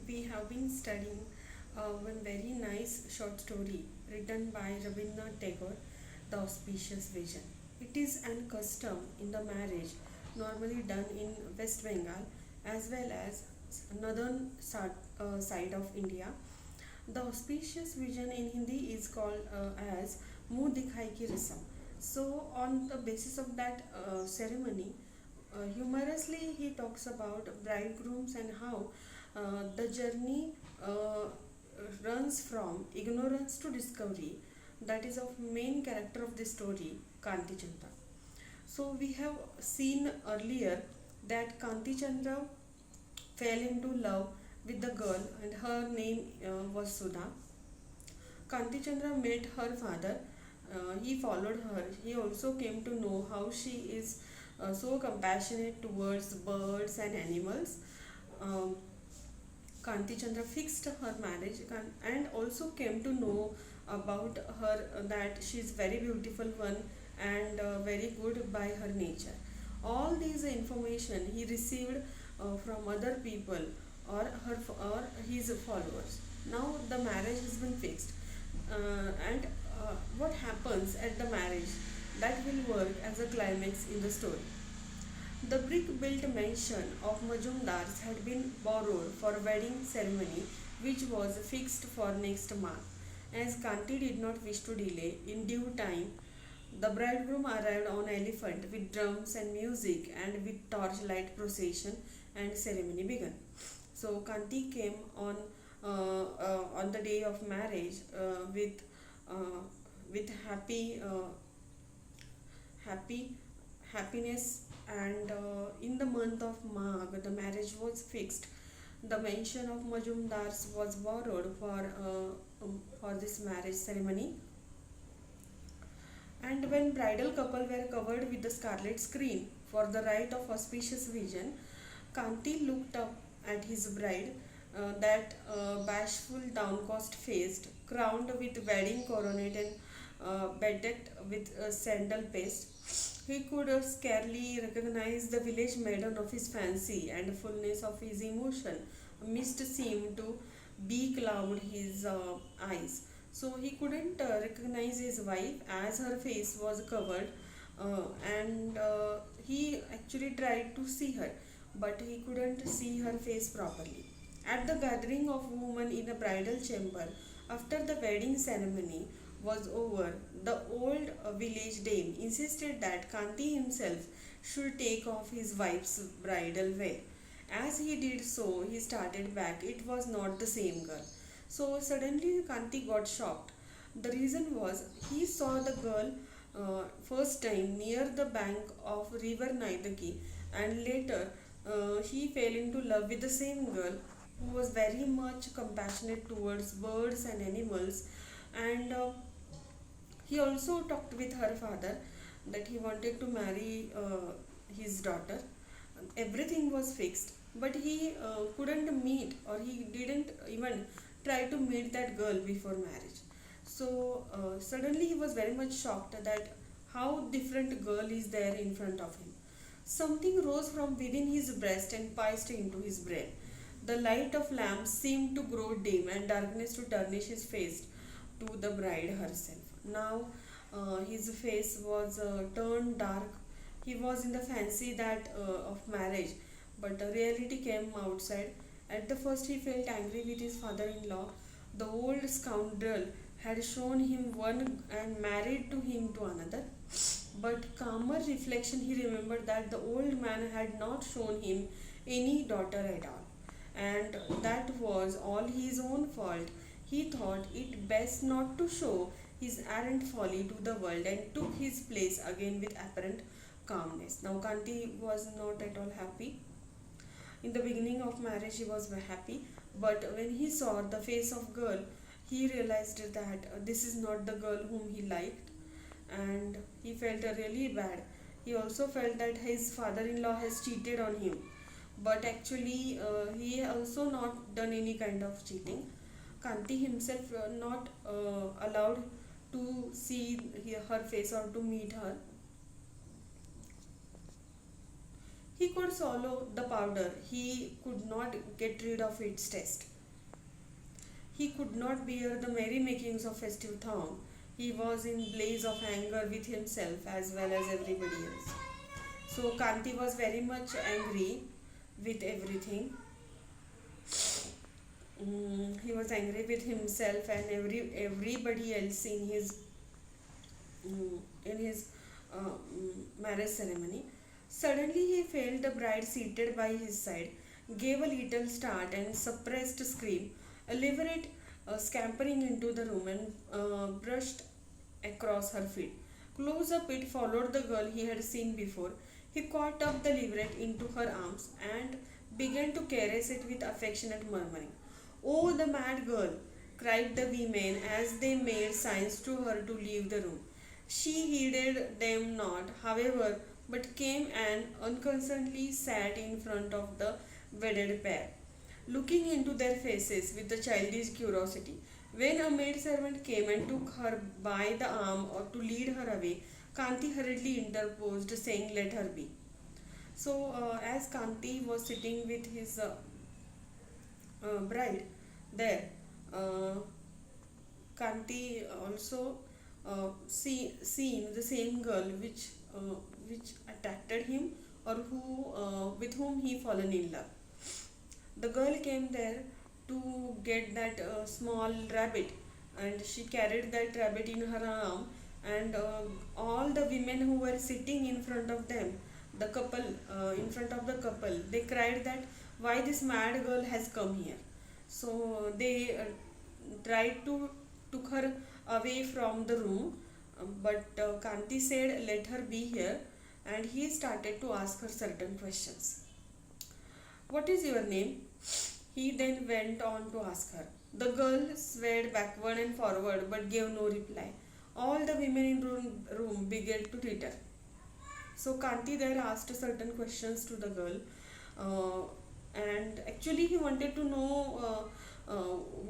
we have been studying one very nice short story written by Rabindranath Tagore, The Auspicious Vision. It is an custom in the marriage normally done in West Bengal as well as northern side of India. The auspicious vision in Hindi is called as Muh Dikhai Ki Rasam. So, on the basis of that ceremony, humorously he talks about bridegrooms and how the journey runs from ignorance to discovery. That is of main character of this story, Kanti Chandra. So we have seen earlier that Kanti Chandra fell into love with the girl and her name was Sudha. Kanti Chandra met her father. He followed her. He also came to know how she is so compassionate towards birds and animals. Um, Kanti Chandra fixed her marriage and also came to know about her that she is very beautiful one and very good by her nature. All these information he received from other people or his followers. Now the marriage has been fixed, and what happens at the marriage that will work as a climax in the story. The brick-built mansion of Majumdars had been borrowed for wedding ceremony, which was fixed for next month. As Kanti did not wish to delay, in due time, the bridegroom arrived on elephant with drums and music and with torchlight procession and ceremony began. So Kanti came on the day of marriage uh, with happy happiness, and in the month of Magh the marriage was fixed. The mansion of Majumdars was borrowed for this marriage ceremony, and when bridal couple were covered with the scarlet screen for the rite of auspicious vision, Kanti looked up at his bride, that bashful downcast faced, crowned with wedding coronet and bedecked with sandal paste. He could scarcely recognize the village maiden of his fancy, and fullness of his emotion mist seemed to becloud his eyes. So he couldn't recognize his wife as her face was covered, and he actually tried to see her, but he couldn't see her face properly. At the gathering of women in the bridal chamber, after the wedding ceremony was over, the old village dame insisted that Kanti himself should take off his wife's bridal veil. As he did so, he started back. It was not the same girl. So suddenly Kanti got shocked. The reason was he saw the girl first time near the bank of river Naidaki, and later he fell into love with the same girl who was very much compassionate towards birds and animals, and he also talked with her father that he wanted to marry his daughter. Everything was fixed, but he couldn't meet, or he didn't even try to meet that girl before marriage. So suddenly he was very much shocked that how different girl is there in front of him. Something rose from within his breast and pierced into his brain. The light of lamps seemed to grow dim and darkness to tarnish his face to the bride herself. Now his face was turned dark. He was in the fancy that of marriage, but the reality came outside. At the first, he felt angry with his father-in-law. The old scoundrel had shown him one and married to him to another. But calmer reflection, he remembered that the old man had not shown him any daughter at all, and that was all his own fault. He thought it best not to show his errant folly to the world and took his place again with apparent calmness. Now, Kanti was not at all happy. In the beginning of marriage, he was very happy, but when he saw the face of girl, he realized that this is not the girl whom he liked, and he felt really bad. He also felt that his father-in-law has cheated on him, but actually he also not done any kind of cheating. Kanti himself not allowed to see her face or to meet her. He could swallow the powder, he could not get rid of its taste. He could not bear the merrymakings of festive throng. He was in blaze of anger with himself as well as everybody else. So Kanti was very much angry with everything. He was angry with himself and everybody else in his marriage ceremony. Suddenly he felt the bride seated by his side, gave a little start and suppressed scream. A leveret scampering into the room and brushed across her feet. Close up it followed the girl he had seen before. He caught up the leveret into her arms and began to caress it with affectionate murmuring. Oh, the mad girl! Cried the women as they made signs to her to leave the room. She heeded them not, however, but came and unconcernedly sat in front of the wedded pair, looking into their faces with a childish curiosity. When a maidservant came and took her by the arm or to lead her away, Kanti hurriedly interposed, saying, "Let her be." So, as Kanti was sitting with his bride there, uh, Kanti also seen the same girl which attracted him or who with whom he fallen in love. The girl came there to get that small rabbit, and she carried that rabbit in her arm. And all the women who were sitting in front of them, the couple in front of the couple, they cried that why this mad girl has come here. So they tried to took her away from the room, but Kanti said, "Let her be here," and he started to ask her certain questions. What is your name? He then went on to ask her. The girl swayed backward and forward but gave no reply. All the women in room began to titter. So Kanti there asked certain questions to the girl, and actually he wanted to know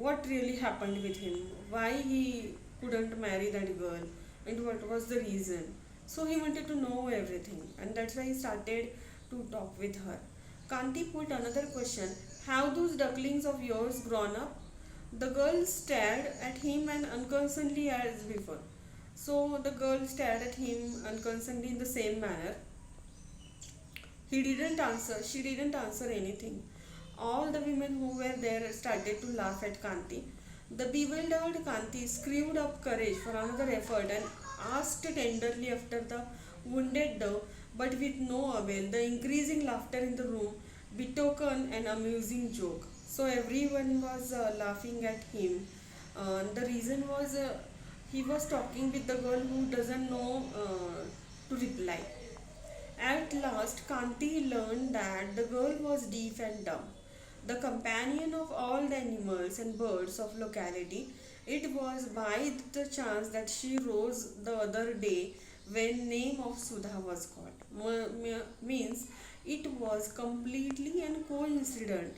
what really happened with him, why he couldn't marry that girl, and what was the reason. So he wanted to know everything, and that's why he started to talk with her. Kanti put another question: Have those ducklings of yours grown up? The girl stared at him and unconcernedly as before. So the girl stared at him unconcernedly in the same manner. He didn't answer. She didn't answer anything. All the women who were there started to laugh at Kanti. The bewildered Kanti screwed up courage for another effort and asked tenderly after the wounded dove, but with no avail. The increasing laughter in the room betokened an amusing joke. So everyone was laughing at him. The reason was he was talking with the girl who doesn't know to reply. At last, Kanti learned that the girl was deaf and dumb, the companion of all the animals and birds of locality. It was by the chance that she rose the other day when name of Sudha was called. Means it was completely and coincident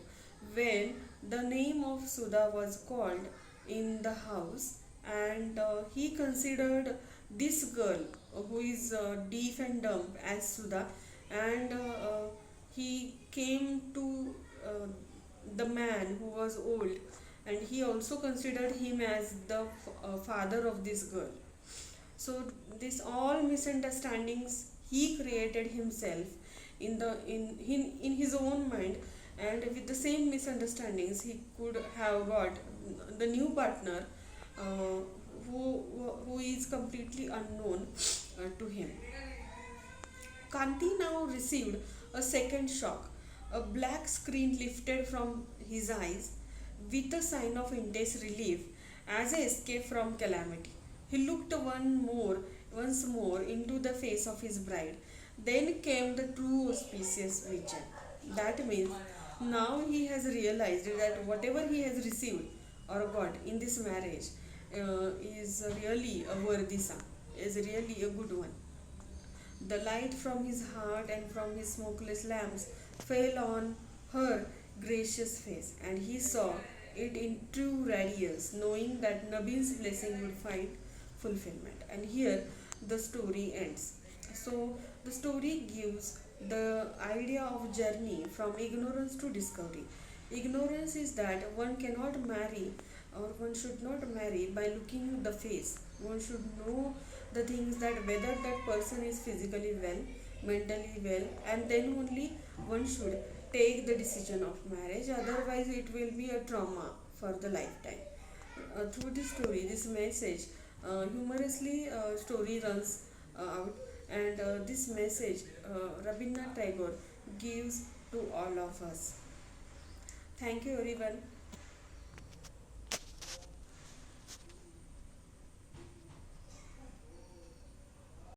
when the name of Sudha was called in the house, and he considered this girl who is deaf and dumb as Sudha, and he came to the man who was old, and he also considered him as the father of this girl. So this all misunderstandings he created himself in his own mind, and with the same misunderstandings he could have got the new partner uh, who is completely unknown to him. Kanti now received a second shock. A black screen lifted from his eyes with a sign of intense relief as a escape from calamity. He looked once more into the face of his bride. Then came the true auspicious vision. That means now he has realized that whatever he has received or got in this marriage is really a worthy son, is really a good one. The light from his heart and from his smokeless lamps fell on her gracious face, and he saw it in true radiance, knowing that Nabin's blessing would find fulfillment. And here the story ends. So the story gives the idea of journey from ignorance to discovery. Ignorance is that one cannot marry or one should not marry by looking the face. One should know the things, that whether that person is physically well, mentally well, and then only one should take the decision of marriage. Otherwise it will be a trauma for the lifetime. Through this story, this message, humorously story runs out, and this message Rabindranath Tagore gives to all of us. Thank you everyone.